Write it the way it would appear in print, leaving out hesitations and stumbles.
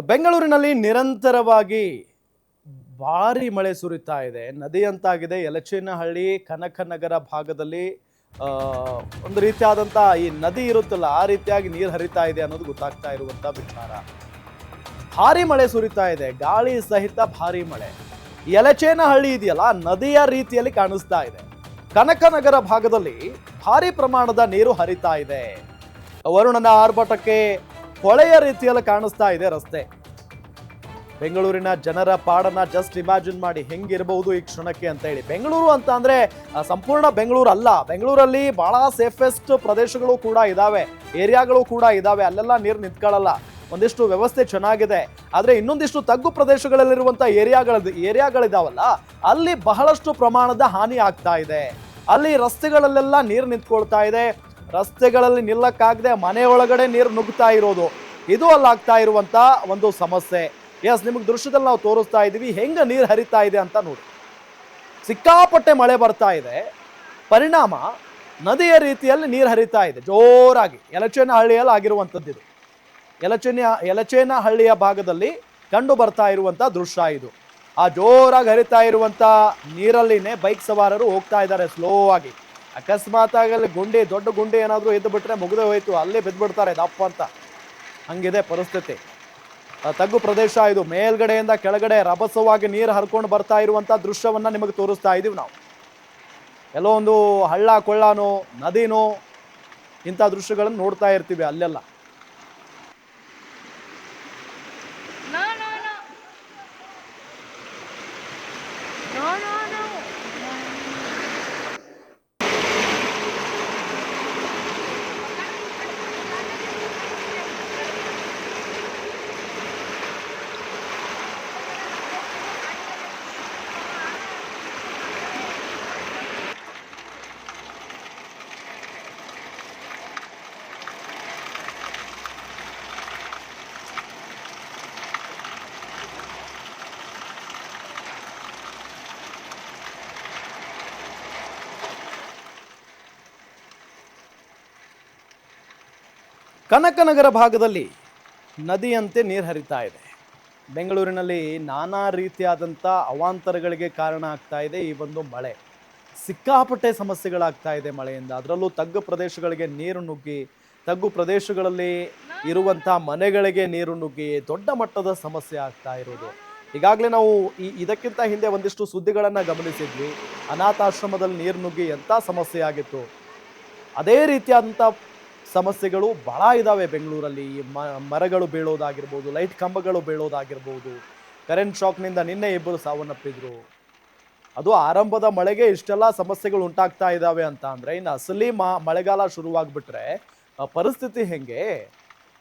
ಬೆಂಗಳೂರಿನಲ್ಲಿ ನಿರಂತರವಾಗಿ ಭಾರಿ ಮಳೆ ಸುರಿತಾ ಇದೆ. ನದಿಯಂತಾಗಿದೆ ಯಲಚೇನಹಳ್ಳಿ ಕನಕನಗರ ಭಾಗದಲ್ಲಿ. ಆ, ಒಂದು ರೀತಿಯಾದಂಥ ಈ ನದಿ ಇರುತ್ತಲ್ಲ ಆ ರೀತಿಯಾಗಿ ನೀರು ಹರಿತಾ ಇದೆ ಅನ್ನೋದು ಗೊತ್ತಾಗ್ತಾ ಇರುವಂತ ವಿಚಾರ. ಭಾರಿ ಮಳೆ ಸುರಿತಾ ಇದೆ, ಗಾಳಿ ಸಹಿತ ಭಾರಿ ಮಳೆ. ಯಲಚೇನಹಳ್ಳಿ ಇದೆಯಲ್ಲ ನದಿಯ ರೀತಿಯಲ್ಲಿ ಕಾಣಿಸ್ತಾ ಇದೆ. ಕನಕನಗರ ಭಾಗದಲ್ಲಿ ಭಾರಿ ಪ್ರಮಾಣದ ನೀರು ಹರಿತಾ ಇದೆ. ವರುಣನ ಆರ್ಭಟಕ್ಕೆ ಹೊಳೆಯ ರೀತಿಯಲ್ಲಿ ಕಾಣಿಸ್ತಾ ಇದೆ ರಸ್ತೆ. ಬೆಂಗಳೂರಿನ ಜನರ ಪಾಡನ್ನ ಜಸ್ಟ್ ಇಮ್ಯಾಜಿನ್ ಮಾಡಿ ಹೆಂಗಿರಬಹುದು ಈ ಕ್ಷಣಕ್ಕೆ ಅಂತ ಹೇಳಿ. ಬೆಂಗಳೂರು ಅಂತ ಅಂದ್ರೆ ಸಂಪೂರ್ಣ ಬೆಂಗಳೂರು ಅಲ್ಲ, ಬೆಂಗಳೂರಲ್ಲಿ ಬಹಳ ಸೇಫೆಸ್ಟ್ ಪ್ರದೇಶಗಳು ಕೂಡ ಇದಾವೆ, ಏರಿಯಾಗಳು ಕೂಡ ಇದಾವೆ. ಅಲ್ಲೆಲ್ಲ ನೀರು ನಿಂತ್ಕೊಳ್ಳಲ್ಲ, ಒಂದಿಷ್ಟು ವ್ಯವಸ್ಥೆ ಚೆನ್ನಾಗಿದೆ. ಆದ್ರೆ ಇನ್ನೊಂದಿಷ್ಟು ತಗ್ಗು ಪ್ರದೇಶಗಳಲ್ಲಿರುವಂತಹ ಏರಿಯಾಗಳಿದಾವಲ್ಲ, ಅಲ್ಲಿ ಬಹಳಷ್ಟು ಪ್ರಮಾಣದ ಹಾನಿ ಆಗ್ತಾ ಇದೆ. ಅಲ್ಲಿ ರಸ್ತೆಗಳಲ್ಲೆಲ್ಲ ನೀರು ನಿಂತ್ಕೊಳ್ತಾ ಇದೆ. ರಸ್ತೆಗಳಲ್ಲಿ ನಿಲ್ಲಕ್ಕಾಗದೆ ಮನೆ ಒಳಗಡೆ ನೀರು ನುಗ್ತಾ ಇರೋದು, ಇದು ಅಲ್ಲಾಗ್ತಾ ಇರುವಂತ ಒಂದು ಸಮಸ್ಯೆ. ಎಸ್, ನಿಮಗೆ ದೃಶ್ಯದಲ್ಲಿ ನಾವು ತೋರಿಸ್ತಾ ಇದ್ದೀವಿ ಹೆಂಗ ನೀರು ಹರಿತಾ ಇದೆ ಅಂತ ನೋಡಿ. ಸಿಕ್ಕಾಪಟ್ಟೆ ಮಳೆ ಬರ್ತಾ ಇದೆ, ಪರಿಣಾಮ ನದಿಯ ರೀತಿಯಲ್ಲಿ ನೀರು ಹರಿತಾ ಇದೆ ಜೋರಾಗಿ. ಯಲಚೇನಹಳ್ಳಿಯಲ್ಲಿ ಆಗಿರುವಂಥದ್ದು ಇದು. ಯಲಚೇನಹಳ್ಳಿಯ ಭಾಗದಲ್ಲಿ ಕಂಡು ಬರ್ತಾ ಇರುವಂತ ದೃಶ್ಯ ಇದು. ಆ ಜೋರಾಗಿ ಹರಿತಾ ಇರುವಂತ ನೀರಲ್ಲಿನೇ ಬೈಕ್ ಸವಾರರು ಹೋಗ್ತಾ ಇದ್ದಾರೆ ಸ್ಲೋ ಆಗಿ. ಅಕಸ್ಮಾತ್ ಆಗಲ್ಲಿ ದೊಡ್ಡ ಗುಂಡಿ ಏನಾದರೂ ಎದ್ದು ಬಿಟ್ರೆ ಮುಗಿದೇ ಹೋಯ್ತು, ಅಲ್ಲೇ ಬಿದ್ದುಬಿಡ್ತಾರೆ ದಪ್ಪ ಅಂತ. ಹಂಗಿದೆ ಪರಿಸ್ಥಿತಿ. ತಗ್ಗು ಪ್ರದೇಶ ಇದು, ಮೇಲ್ಗಡೆಯಿಂದ ಕೆಳಗಡೆ ರಭಸವಾಗಿ ನೀರು ಹರ್ಕೊಂಡು ಬರ್ತಾ ಇರುವಂತ ದೃಶ್ಯವನ್ನ ನಿಮಗೆ ತೋರಿಸ್ತಾ ಇದೀವಿ ನಾವು. ಎಲ್ಲೋ ಒಂದು ಹಳ್ಳ ಕೊಳ್ಳನೋ ನದಿನೋ ಇಂಥ ದೃಶ್ಯಗಳನ್ನು ನೋಡ್ತಾ ಇರ್ತೀವಿ ಅಲ್ಲೆಲ್ಲ. ಕನಕನಗರ ಭಾಗದಲ್ಲಿ ನದಿಯಂತೆ ನೀರು ಹರಿತಾ ಇದೆ. ಬೆಂಗಳೂರಿನಲ್ಲಿ ನಾನಾ ರೀತಿಯಾದಂಥ ಅವಾಂತರಗಳಿಗೆ ಕಾರಣ ಆಗ್ತಾ ಇದೆ ಈ ಒಂದು ಮಳೆ. ಸಿಕ್ಕಾಪಟ್ಟೆ ಸಮಸ್ಯೆಗಳಾಗ್ತಾ ಇದೆ ಮಳೆಯಿಂದ. ಅದರಲ್ಲೂ ತಗ್ಗು ಪ್ರದೇಶಗಳಿಗೆ ನೀರು ನುಗ್ಗಿ, ತಗ್ಗು ಪ್ರದೇಶಗಳಲ್ಲಿ ಇರುವಂಥ ಮನೆಗಳಿಗೆ ನೀರು ನುಗ್ಗಿ ದೊಡ್ಡ ಮಟ್ಟದ ಸಮಸ್ಯೆ ಆಗ್ತಾ ಇರೋದು. ಈಗಾಗಲೇ ನಾವು ಇದಕ್ಕಿಂತ ಹಿಂದೆ ಒಂದಿಷ್ಟು ಸುದ್ದಿಗಳನ್ನು ಗಮನಿಸಿದ್ವಿ. ಅನಾಥಾಶ್ರಮದಲ್ಲಿ ನೀರು ನುಗ್ಗಿ ಎಂಥ ಸಮಸ್ಯೆ ಆಗಿತ್ತು. ಅದೇ ರೀತಿಯಾದಂಥ ಸಮಸ್ಯೆಗಳು ಬಹಳ ಇದ್ದಾವೆ ಬೆಂಗಳೂರಲ್ಲಿ. ಮರಗಳು ಬೀಳೋದಾಗಿರ್ಬೋದು, ಲೈಟ್ ಕಂಬಗಳು ಬೀಳೋದಾಗಿರ್ಬೋದು. ಕರೆಂಟ್ ಶಾಕ್ನಿಂದ ನಿನ್ನೆ ಇಬ್ಬರು ಸಾವನ್ನಪ್ಪಿದ್ರು. ಅದು ಆರಂಭದ ಮಳೆಗೆ ಇಷ್ಟೆಲ್ಲ ಸಮಸ್ಯೆಗಳು ಉಂಟಾಗ್ತಾ ಇದ್ದಾವೆ ಅಂತ ಅಂದ್ರೆ ಇನ್ನು ಅಸಲಿ ಮಳೆಗಾಲ ಶುರುವಾಗ್ಬಿಟ್ರೆ ಪರಿಸ್ಥಿತಿ ಹೆಂಗೆ?